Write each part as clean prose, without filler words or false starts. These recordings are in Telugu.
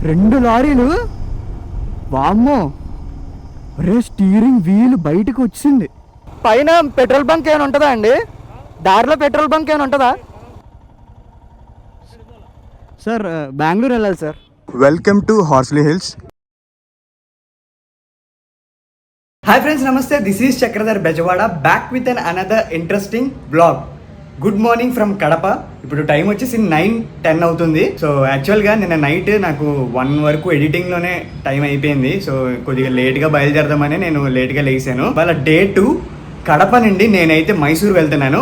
2 లారీలు. వామ్మో, రే స్టీరింగ్ వీల్ బయటకు వచ్చింది. పైన పెట్రోల్ బంక్ ఏమైనా ఉంటుందా అండి? దారిలో పెట్రోల్ బంక్ ఏమైనా ఉంటుందా సార్? బెంగళూరు వెళ్ళాలి sir. Welcome to Horsley Hills. Hi friends, నమస్తే. This is Chakradhar Bezawada, back with an another interesting blog. Good morning from Kadapa. ఇప్పుడు టైం వచ్చేసి 9:10 అవుతుంది. సో యాక్చువల్గా నిన్న నైట్ నాకు 1 వరకు ఎడిటింగ్లోనే టైం అయిపోయింది. సో కొద్దిగా లేట్గా బయలుదేరదామని నేను లేట్గా లేచాను. వాళ్ళ డే 2 కడప నుండి నేనైతే మైసూర్ వెళ్తున్నాను.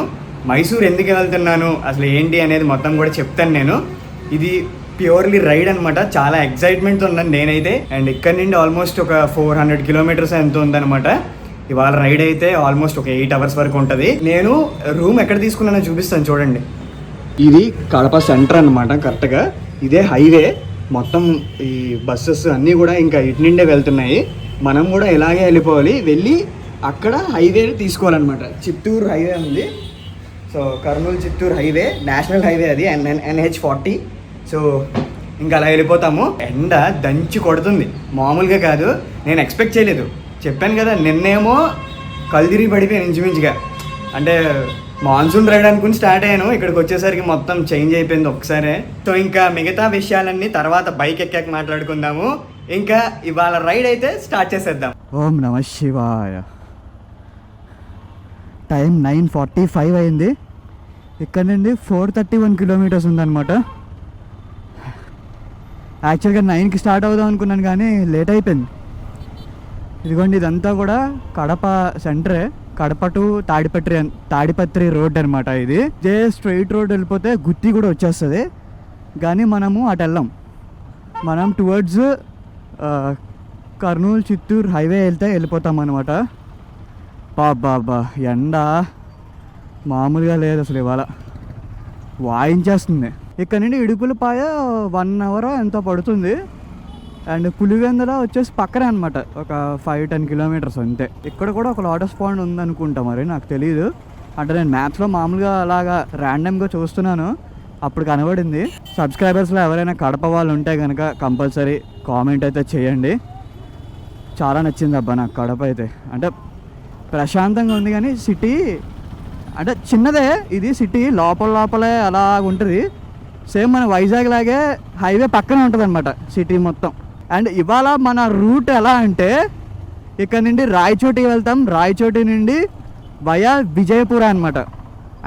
మైసూర్ ఎందుకు వెళ్తున్నాను, అసలు ఏంటి అనేది మొత్తం కూడా చెప్తాను నేను. ఇది ప్యూర్లీ రైడ్ అనమాట. చాలా ఎక్సైట్మెంట్తో ఉన్నాను నేనైతే. అండ్ ఇక్కడ నుండి ఆల్మోస్ట్ ఒక 400 కిలోమీటర్స్ ఎంత ఉందన్నమాట. ఇవాళ రైడ్ అయితే ఆల్మోస్ట్ ఒక 8 అవర్స్ వరకు ఉంటుంది. నేను రూమ్ ఎక్కడ తీసుకున్నానో చూపిస్తాను చూడండి. ఇది కడప సెంటర్ అనమాట. కరెక్ట్గా ఇదే హైవే. మొత్తం ఈ బస్సెస్ అన్నీ కూడా ఇంకా ఇటు నిండే వెళ్తున్నాయి. మనం కూడా ఇలాగే వెళ్ళిపోవాలి. వెళ్ళి అక్కడ హైవే తీసుకోవాలన్నమాట. చిత్తూరు హైవే ఉంది. So Kurnool Chittoor highway, national highway అది, NH40. సో ఇంకా అలా వెళ్ళిపోతాము. ఎండ దంచి కొడుతుంది, మామూలుగా కాదు. నేను ఎక్స్పెక్ట్ చేయలేదు. చెప్పాను కదా, నిన్నేమో కళ్ళు తిరిగి పడిపోయాను ఇంచుమించుగా. అంటే మాన్సూన్ రైడ్ అనుకుని స్టార్ట్ అయ్యాను, ఇక్కడికి వచ్చేసరికి మొత్తం చేంజ్ అయిపోయింది ఒక్కసారే. సో ఇంకా మిగతా విషయాలన్నీ తర్వాత బైక్ ఎక్కాక మాట్లాడుకుందాము. ఇంకా ఇవాళ రైడ్ అయితే స్టార్ట్ చేసేద్దాం. ఓం నమ శివాయ. టైం 9:45 అయింది. ఇక్కడ నుండి 431 కిలోమీటర్స్ ఉందన్నమాట. యాక్చువల్గా 9కి స్టార్ట్ అవుదాం అనుకున్నాను కానీ లేట్ అయిపోయింది. ఇదిగోండి, ఇదంతా కూడా కడప సెంటరే. కడప టు తాడిపత్రి రోడ్ అనమాట. ఇది జే స్ట్రైట్ రోడ్ వెళ్ళిపోతే గుత్తి కూడా వచ్చేస్తుంది. కానీ మనము అటు వెళ్ళాం. మనం టువర్డ్స్ కర్నూలు చిత్తూరు హైవే వెళ్ళిపోతాం అనమాట. బాబా ఎండ మామూలుగా లేదు అసలు. ఇవాళ వాయించేస్తుంది. ఇక్కడ నుండి ఇడుపులపాయ 1 అవర్ ఎంతో పడుతుంది. అండ్ పులివెందుల వచ్చేసి పక్కనే అనమాట, ఒక 5-10 కిలోమీటర్స్ అంతే. ఇక్కడ కూడా ఒక లోటస్ పాండ్ ఉందనుకుంటా, మరి నాకు తెలియదు. అంటే నేను మ్యాప్స్లో మామూలుగా అలాగా ర్యాండమ్గా చూస్తున్నాను, అప్పుడు కనబడింది. సబ్స్క్రైబర్స్లో ఎవరైనా కడప వాళ్ళు ఉంటే కనుక కంపల్సరీ కామెంట్ అయితే చేయండి. చాలా నచ్చింది అబ్బా నాకు కడప అయితే. అంటే ప్రశాంతంగా ఉంది, కానీ సిటీ అంటే చిన్నదే. ఇది సిటీ లోపలే అలా ఉంటుంది. సేమ్ మన వైజాగ్ లాగే హైవే పక్కనే ఉంటుంది అనమాట సిటీ మొత్తం. అండ్ ఇవాళ మన రూట్ ఎలా అంటే, ఇక్కడ నుండి రాయచోటికి వెళ్తాం. రాయచోటి నుండి వయా విజయపుర అనమాట.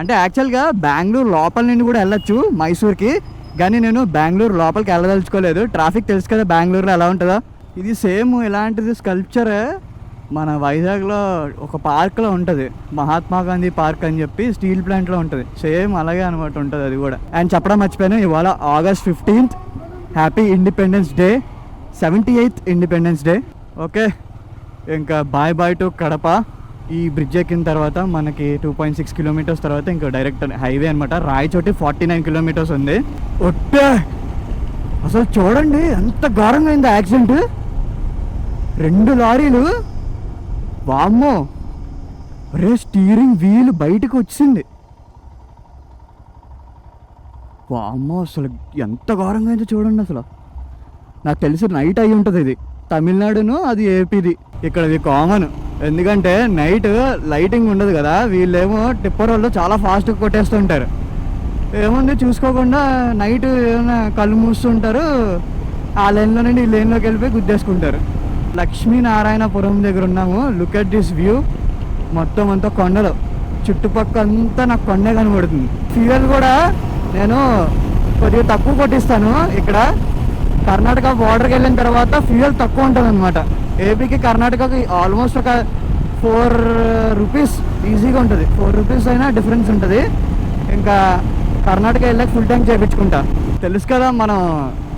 అంటే యాక్చువల్గా బెంగళూరు లోపల నుండి కూడా వెళ్ళొచ్చు మైసూర్కి, కానీ నేను బెంగళూరు లోపలికి వెళ్ళదలుచుకోలేదు. ట్రాఫిక్ తెలుసు కదా బెంగళూరులో ఎలా ఉంటుందో. ఇది సేమ్ ఇలాంటిది స్కల్ప్చరే మన వైజాగ్లో ఒక పార్క్లో ఉంటుంది, మహాత్మా గాంధీ పార్క్ అని చెప్పి, స్టీల్ ప్లాంట్లో ఉంటుంది. సేమ్ అలాగే అనమాట ఉంటుంది అది కూడా. అండ్ చెప్పడం మర్చిపోయాను, ఇవాళ August 15th, happy independence day, 78th independence day. Okay, ఇంకా బాయ్ టు కడప. ఈ బ్రిడ్జ్ ఎక్కిన తర్వాత మనకి 2.6 కిలోమీటర్స్ తర్వాత ఇంకా డైరెక్ట్ హైవే అనమాట. రాయచోటి 49 కిలోమీటర్స్ ఉంది. ఒట్టే అసలు చూడండి ఎంత ఘోరంగా అయింది యాక్సిడెంట్. 2 లారీలు. వామ్మో, రే స్టీరింగ్ వీల్ బయటకు వచ్చింది. వామ్మో, అసలు ఎంత ఘోరంగా అయిందో చూడండి. అసలు నాకు తెలిసి నైట్ అయి ఉంటుంది. ఇది తమిళనాడును, అది ఏపీది. ఇక్కడ ఇది కామన్, ఎందుకంటే నైట్ లైటింగ్ ఉండదు కదా. వీళ్ళేమో టిప్పర్ వాళ్ళు చాలా ఫాస్ట్గా కొట్టేస్తుంటారు. ఏముంది చూసుకోకుండా నైట్ ఏమైనా కళ్ళు మూస్తుంటారు, ఆ లైన్లో నుండి ఈ లైన్లోకి వెళ్ళిపోయి గుద్దేసుకుంటారు. లక్ష్మీనారాయణపురం దగ్గర ఉన్నాము. Look at this view. మొత్తం అంతా కొండలు, చుట్టుపక్కల అంతా నాకు కొండే కనబడుతుంది. ఫ్యూయల్ కూడా నేను కొద్దిగా తక్కువ కొట్టిస్తాను. ఇక్కడ కర్ణాటక బార్డర్కి వెళ్ళిన తర్వాత ఫ్యూయల్ తక్కువ ఉంటుంది అనమాట. ఏపీకి కర్ణాటకకి ఆల్మోస్ట్ ఒక 4 రూపీస్ ఈజీగా ఉంటుంది. 4 రూపీస్ అయినా డిఫరెన్స్ ఉంటుంది. ఇంకా కర్ణాటక వెళ్ళాక ఫుల్ ట్యాంక్ చేయించుకుంటా. తెలుసు కదా మనం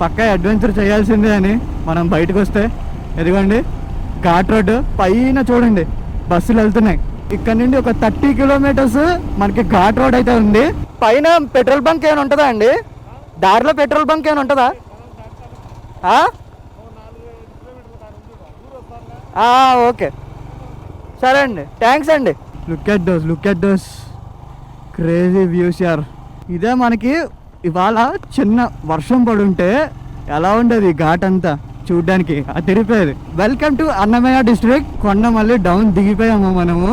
పక్కా అడ్వెంచర్ చేయాల్సిందే అని మనం బయటకు వస్తే. ఎదిగోండి ఘాట్ రోడ్డు పైన చూడండి బస్సులు వెళ్తున్నాయి. ఇక్కడ నుండి ఒక 30 కిలోమీటర్స్ మనకి ఘాట్ రోడ్ అయితే ఉంది. పైన పెట్రోల్ బంక్ ఏమైనా ఉంటుందా అండి? దారిలో పెట్రోల్ బంక్ ఏమైనా ఉంటుందా? ఓకే, సరే అండి, థ్యాంక్స్ అండి. Look at those crazy views యార్. ఇదే మనకి ఇవాళ చిన్న వర్షం పడుంటే ఎలా ఉండేది ఘాట్ అంతా చూడ్డానికి అది తిరిగిపోయేది. Welcome to Annamayya district. కొండ మళ్ళీ డౌన్ దిగిపోయాము మనము.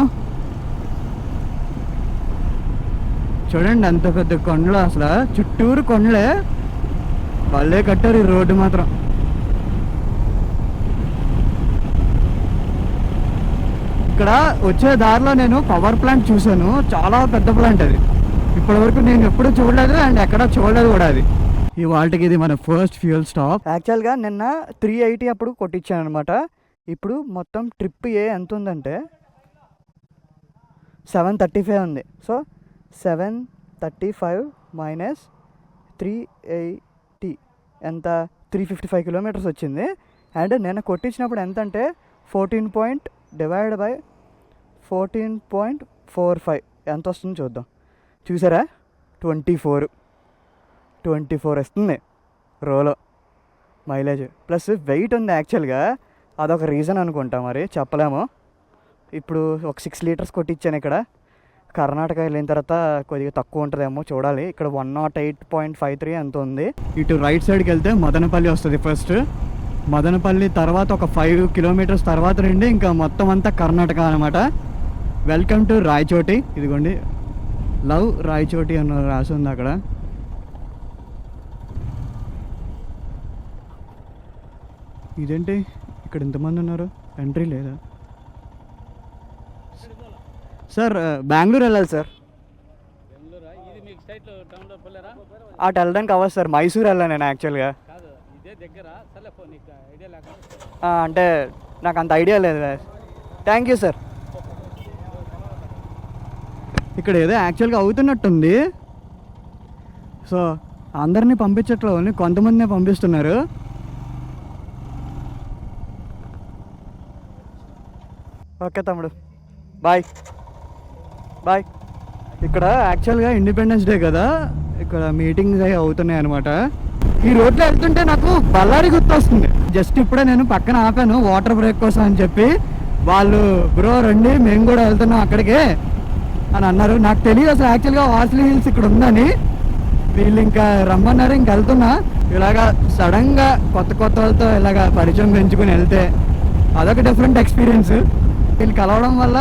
చూడండి అంత పెద్ద కొండలు, అసలు చుట్టూరు కొండలే. వాళ్ళే కట్టారు ఈ రోడ్డు మాత్రం. ఇక్కడ వచ్చే దారిలో నేను పవర్ ప్లాంట్ చూశాను, చాలా పెద్ద ప్లాంట్ అది. ఇప్పటివరకు నేను ఎప్పుడూ చూడలేదు అండ్ ఎక్కడ చూడలేదు కూడా అది. ఈ వాటికి ఇది మన ఫస్ట్ ఫ్యూయల్ స్టాప్. యాక్చువల్గా నిన్న 380 అప్పుడు కొట్టించాను అనమాట. ఇప్పుడు మొత్తం ట్రిప్ ఎంత ఉందంటే 735 ఉంది. సో 735 మైనస్ 380 ఎంత, 355 కిలోమీటర్స్ వచ్చింది. అండ్ నేను కొట్టించినప్పుడు ఎంత అంటే 14.45 ఎంత వస్తుందో చూద్దాం. చూసారా, 24 వస్తుంది రోలో మైలేజ్. ప్లస్ వెయిట్ ఉంది యాక్చువల్గా, అదొక రీజన్ అనుకుంటా, మరి చెప్పలేము. ఇప్పుడు ఒక 6 లీటర్స్ కొట్టించాను ఇక్కడ. కర్ణాటక వెళ్ళిన తర్వాత కొద్దిగా తక్కువ ఉంటుందేమో చూడాలి. ఇక్కడ 108.53 ఎంత ఉంది. ఇటు రైట్ సైడ్కి వెళ్తే మదనపల్లి వస్తుంది ఫస్ట్. మదనపల్లి తర్వాత ఒక 5 కిలోమీటర్స్ తర్వాత నుండి ఇంకా మొత్తం అంతా కర్ణాటక అనమాట. Welcome to Rayachoti. ఇదిగోండి లవ్ రాయచోటి అని రాసి ఉంది అక్కడ. ఇదేంటి ఇక్కడ ఇంతమంది ఉన్నారు, ఎంట్రీ లేదా? సార్ బెంగళూరు వెళ్ళాలి సార్. అటు వెళ్ళడానికి అవ్వదు సార్, మైసూర్ వెళ్ళాను నేను యాక్చువల్గా. అంటే నాకు అంత ఐడియా లేదు. Thank you sir. ఇక్కడ ఏదో యాక్చువల్గా అవుతున్నట్టుంది. సో అందరినీ పంపించట్లో కొంతమందినే పంపిస్తున్నారు. ఓకే తమ్ముడు, బాయ్ బాయ్. ఇక్కడ యాక్చువల్గా ఇండిపెండెన్స్ డే కదా, ఇక్కడ మీటింగ్స్ అవి అవుతున్నాయి అనమాట. ఈ రోడ్లో వెళ్తుంటే నాకు బళ్ళారి గుర్తొస్తుంది. జస్ట్ ఇప్పుడే నేను పక్కన ఆపాను వాటర్ బ్రేక్ కోసం అని చెప్పి. వాళ్ళు బ్రో రండి మేము కూడా వెళ్తున్నాం అక్కడికే అని అన్నారు. నాకు తెలియదు అసలు యాక్చువల్గా హార్స్లీ హిల్స్ ఇక్కడ ఉందని. వీళ్ళు ఇంకా రమ్మన్నారు, ఇంక వెళ్తున్నా. ఇలాగా సడన్గా కొత్త వాళ్ళతో ఇలాగా పరిచయం పెంచుకుని వెళ్తే అదొక డిఫరెంట్ ఎక్స్పీరియన్స్. వీళ్ళు కలవడం వల్ల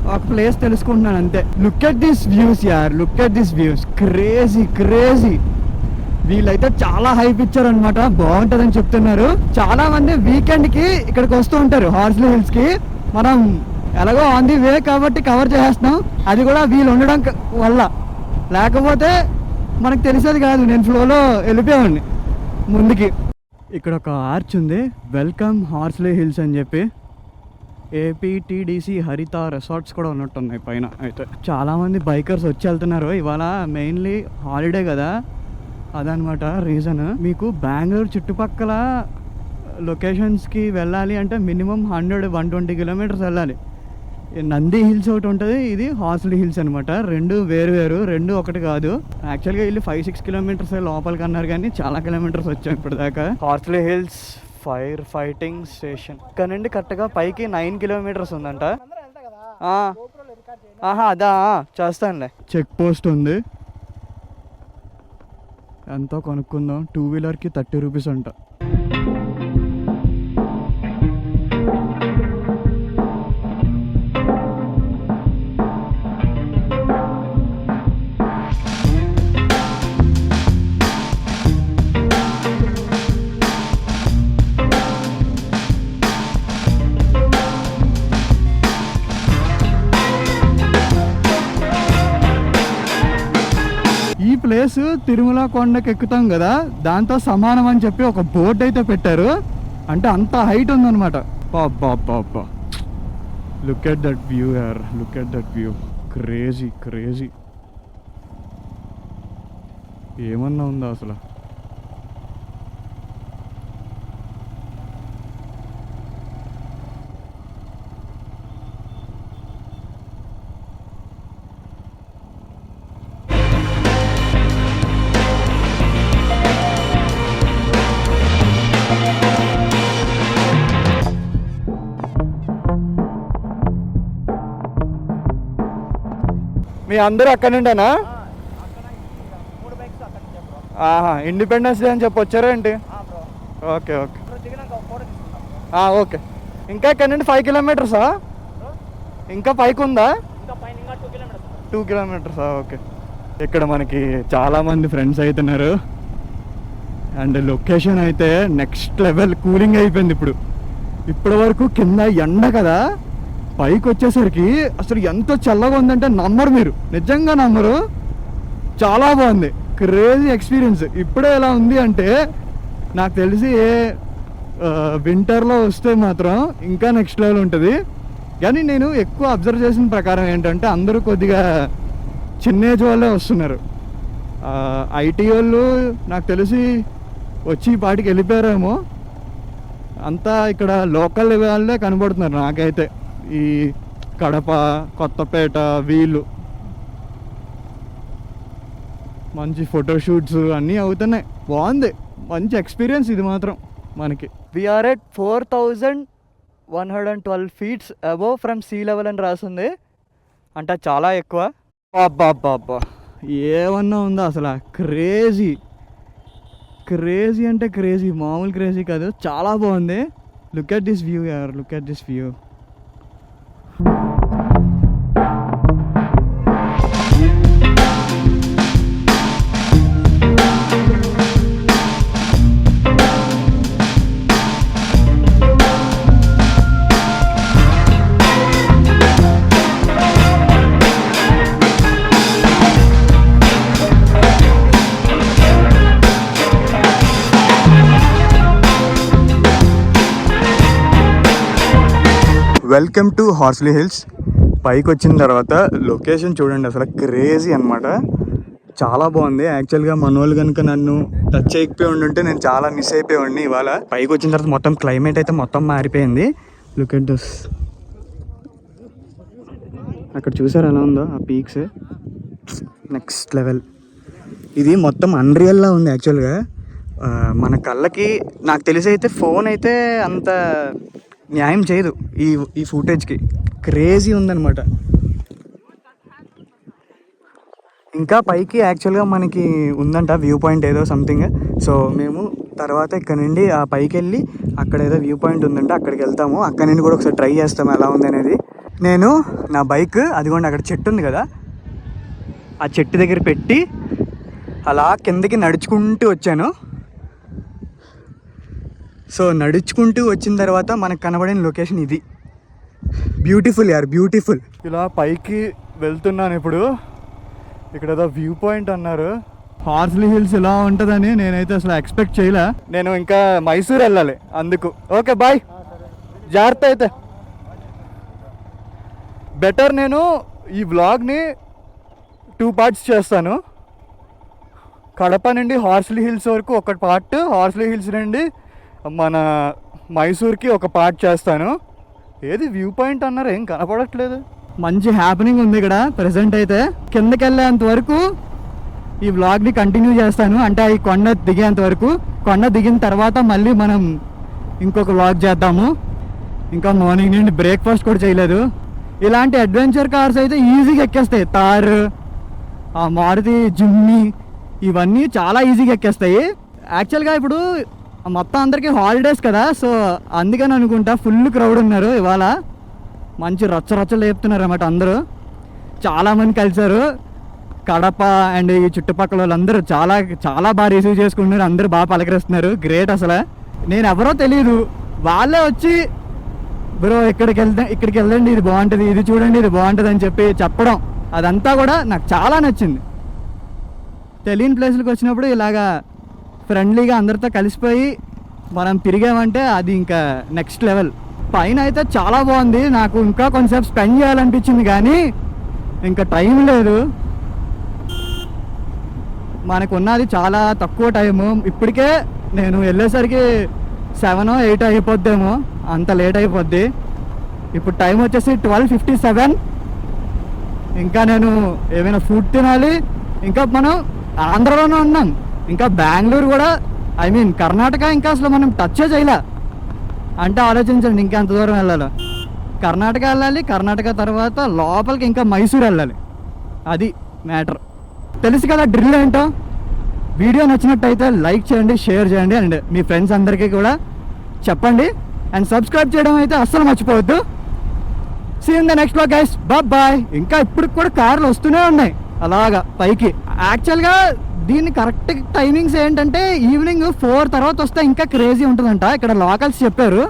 ఒక ప్లేస్ తెలుసుకుంటున్నాను అంతే. లుక్ ఎట్ దిస్ వ్యూస్ యార్, look at this views, crazy. వీళ్ళైతే చాలా హైప్ ఇచ్చారు అనమాట, బాగుంటుందని చెప్తున్నారు. చాలా మంది వీకెండ్ కి ఇక్కడికి వస్తూ ఉంటారు హార్స్లీ హిల్స్ కి. మనం ఎలాగో ఆన్ ది వే కాబట్టి కవర్ చేసేస్తున్నాం, అది కూడా వీళ్ళు ఉండడం వల్ల. లేకపోతే మనకు తెలిసేది కాదు, నేను ఫ్లోలో వెళ్ళిపోయామండి ముందుకి. ఇక్కడ ఒక ఆర్చ్ ఉంది, వెల్కమ్ హార్స్లీ హిల్స్ అని చెప్పి. ఏపీటీడీసీ హరిత రిసార్ట్స్ కూడా ఉన్నట్టున్నాయి పైన. అయితే చాలామంది బైకర్స్ వచ్చి వెళ్తున్నారు. ఇవాళ మెయిన్లీ హాలిడే కదా, అదనమాట రీజన్. మీకు బెంగళూరు చుట్టుపక్కల లొకేషన్స్కి వెళ్ళాలి అంటే మినిమం 100-120 కిలోమీటర్స్ వెళ్ళాలి. నంది హిల్స్ ఒకటి ఉంటుంది, ఇది హార్స్లీ హిల్స్ అనమాట. రెండు వేరు, రెండు ఒకటి కాదు. యాక్చువల్గా వీళ్ళు 5-6 కిలోమీటర్స్ లోపలికి అన్నారు, కానీ చాలా కిలోమీటర్స్ వచ్చాం ఇప్పుడు దాకా. Horsley hills fire fighting station ఇక్కడ నుండి కరెక్ట్గా పైకి 9 కిలోమీటర్స్ ఉందంట. అదా చేస్తానులే. చెక్ పోస్ట్ ఉంది, ఎంతో కొనుక్కుందాం. 2 వీలర్కి 30 రూపీస్ అంట. ప్లేస్ తిరుమల కొండకి ఎక్కుతాం కదా, దాంతో సమానం అని చెప్పి ఒక బోర్డు అయితే పెట్టారు. అంటే అంత హైట్ ఉందన్నమాట. బాబా, లుక్ ఎట్ దట్ వ్యూ యార్, look at that view. Crazy. ఏమన్నా ఉందా అసలు? మీ అందరూ అక్కడ నుండేనా? ఇండిపెండెన్స్ డే అని చెప్పి వచ్చారా ఏంటి? Okay okay okay. ఇంకా ఇక్కడ నుండి 5 కిలోమీటర్సా? ఇంకా పైకి ఉందా? 2 కిలోమీటర్సా? ఓకే. ఇక్కడ మనకి చాలామంది ఫ్రెండ్స్ అవుతున్నారు. అండ్ లొకేషన్ అయితే నెక్స్ట్ లెవెల్ కూలింగ్ అయిపోయింది. ఇప్పటి వరకు కింద ఎండ కదా, పైకి వచ్చేసరికి అసలు ఎంత చల్లగా ఉందంటే నమ్మరు, మీరు నిజంగా నమ్మరు. చాలా బాగుంది, క్రేజీ ఎక్స్పీరియన్స్. ఇప్పుడే ఎలా ఉంది అంటే నాకు తెలిసి వింటర్లో వస్తే మాత్రం ఇంకా నెక్స్ట్ లెవెల్ ఉంటుంది. కానీ నేను ఎక్కువ అబ్జర్వ్ చేసిన ప్రకారం ఏంటంటే అందరూ కొద్దిగా చిన్న ఏజ్ వాళ్ళే వస్తున్నారు. ఐటీ వాళ్ళు నాకు తెలిసి వచ్చి ఈ పాటికి వెళ్ళిపోయారేమో. అంతా ఇక్కడ లోకల్ వాళ్ళే కనబడుతున్నారు నాకైతే. ఈ కడప, కొత్తపేట వీళ్ళు మంచి ఫోటోషూట్స్ అన్నీ అవుతున్నాయి. బాగుంది, మంచి ఎక్స్పీరియన్స్ ఇది మాత్రం మనకి. We're at 4112 feet above from sea level అని రాసింది. అంటే చాలా ఎక్కువ. అబ్బా ఏమన్నా ఉందా అసలు? క్రేజీ క్రేజీ అంటే క్రేజీ, మామూలు క్రేజీ కాదు. చాలా బాగుంది. లుక్ ఎట్ దిస్ వ్యూ యార్, look at this view. Welcome to Horsley Hills. పైకి వచ్చిన తర్వాత లొకేషన్ చూడండి, అసలు క్రేజీ అనమాట. చాలా బాగుంది. యాక్చువల్గా మన వాళ్ళు కనుక నన్ను టచ్ అయిపోయి ఉండుంటే నేను చాలా మిస్ అయిపోయాడిని. ఇవాళ పైకి వచ్చిన తర్వాత మొత్తం క్లైమేట్ అయితే మొత్తం మారిపోయింది. Look at this. అక్కడ చూసారు ఎలా ఉందో ఆ పీక్స్, నెక్స్ట్ లెవెల్. ఇది మొత్తం అన్రియల్లా ఉంది యాక్చువల్గా. మన కళ్ళకి నాకు తెలిసి అయితే ఫోన్ అయితే అంత న్యాయం చేయదు ఈ ఫుటేజ్కి. క్రేజీ ఉందన్నమాట. ఇంకా పైకి యాక్చువల్గా మనకి ఉందంట వ్యూ పాయింట్ ఏదో సంథింగ్. సో మేము తర్వాత ఇక్కడ నుండి ఆ పైకి వెళ్ళి అక్కడ ఏదో వ్యూ పాయింట్ ఉందంట, అక్కడికి వెళ్తాము. అక్కడ నుండి కూడా ఒకసారి ట్రై చేస్తాము ఎలా ఉంది అనేది. నేను నా బైక్ అదిగోండి అక్కడ చెట్టు ఉంది కదా, ఆ చెట్టు దగ్గర పెట్టి అలా కిందకి నడుచుకుంటూ వచ్చాను. సో నడుచుకుంటూ వచ్చిన తర్వాత మనకు కనబడిన లొకేషన్ ఇది. బ్యూటిఫుల్ యార్, బ్యూటిఫుల్. ఇలా పైకి వెళ్తున్నాను ఇప్పుడు. ఇక్కడ ఏదో వ్యూ పాయింట్ అన్నారు. హార్స్లీ హిల్స్ ఇలా ఉంటుందని నేనైతే అసలు ఎక్స్పెక్ట్ చేయలే. నేను ఇంకా మైసూర్ వెళ్ళాలి అందుకు. ఓకే బాయ్, జాగ్రత్త అయితే. బెటర్ నేను ఈ వ్లాగ్ని 2 parts చేస్తాను. కడప నుండి హార్స్లీ హిల్స్ వరకు ఒక పార్ట్, హార్స్లీ హిల్స్ నుండి మన మైసూర్కి ఒక పార్ట్ చేస్తాను. ఏది వ్యూ పాయింట్ అన్నారు, ఏం కనపడట్లేదు. మంచి హ్యాపెనింగ్ ఉంది ఇక్కడ ప్రెసెంట్ అయితే. కిందకి వెళ్ళేంత వరకు ఈ వ్లాగ్ని కంటిన్యూ చేస్తాను, అంటే ఈ కొండ దిగేంత వరకు. కొండ దిగిన తర్వాత మళ్ళీ మనం ఇంకొక వ్లాగ్ చేద్దాము. ఇంకా మార్నింగ్ నుండి బ్రేక్ఫాస్ట్ కూడా చేయలేదు. ఇలాంటి అడ్వెంచర్ కార్స్ అయితే ఈజీగా ఎక్కేస్తాయి. తార్, ఆ మారుతి జిమ్నీ ఇవన్నీ చాలా ఈజీగా ఎక్కేస్తాయి. యాక్చువల్గా ఇప్పుడు మొత్తం అందరికీ హాలిడేస్ కదా, సో అందుకని అనుకుంటా ఫుల్ క్రౌడ్ ఉన్నారు ఇవాళ. మంచి రచ్చరచ్చలు లేపుతున్నారు అన్నమాట అందరూ. చాలామంది కలిసారు. కడప అండ్ ఈ చుట్టుపక్కల వాళ్ళందరూ చాలా చాలా బాగా రిసీవ్ చేసుకుంటున్నారు. అందరూ బాగా పలకరిస్తున్నారు. గ్రేట్ అసలు. నేను ఎవరో తెలియదు, వాళ్ళే వచ్చి బ్రో ఇక్కడికి వెళ్ళండి, ఇది బాగుంటుంది, ఇది చూడండి, ఇది బాగుంటుంది అని చెప్పడం, అదంతా కూడా నాకు చాలా నచ్చింది. తెలియని ప్లేస్లకు వచ్చినప్పుడు ఇలాగా ఫ్రెండ్లీగా అందరితో కలిసిపోయి మనం తిరిగామంటే అది ఇంకా నెక్స్ట్ లెవెల్. పైన అయితే చాలా బాగుంది. నాకు ఇంకా కొంచెంసేపు స్పెండ్ చేయాలనిపించింది కానీ ఇంకా టైం లేదు. మనకు ఉన్నది చాలా తక్కువ టైము. ఇప్పటికే నేను వెళ్ళేసరికి 7 or 8 అయిపోద్దేమో, అంత లేట్ అయిపోద్ది. ఇప్పుడు టైం వచ్చేసి 12:57. ఇంకా నేను ఏమైనా ఫుడ్ తినాలి. ఇంకా మనం ఆంధ్రలోనే ఉన్నాం, ఇంకా బెంగళూరు కూడా, ఐ మీన్ కర్ణాటక ఇంకా అసలు మనం టచ్ చేయలే. అంటే ఆలోచించండి ఇంకా ఎంత దూరం వెళ్ళాలో. కర్ణాటక వెళ్ళాలి, కర్ణాటక తర్వాత లోపలికి ఇంకా మైసూర్ వెళ్ళాలి. అది మ్యాటర్. తెలుసు కదా డ్రిల్ ఏంటో. వీడియో నచ్చినట్టయితే లైక్ చేయండి, షేర్ చేయండి అండ్ మీ ఫ్రెండ్స్ అందరికీ కూడా చెప్పండి. అండ్ సబ్స్క్రైబ్ చేయడం అయితే అస్సలు మర్చిపోవద్దు. See in the next vlog guys, bye. ఇంకా ఇప్పుడు కూడా కార్లు వస్తూనే ఉన్నాయి అలాగా పైకి. యాక్చువల్గా దీని కరెక్ట్ టైమింగ్స్ ఏంటంటే ఈవినింగ్ 4 తర్వాత వస్తే ఇంకా క్రేజీ ఉంటుందంట, ఇక్కడ లోకల్స్ చెప్పారు.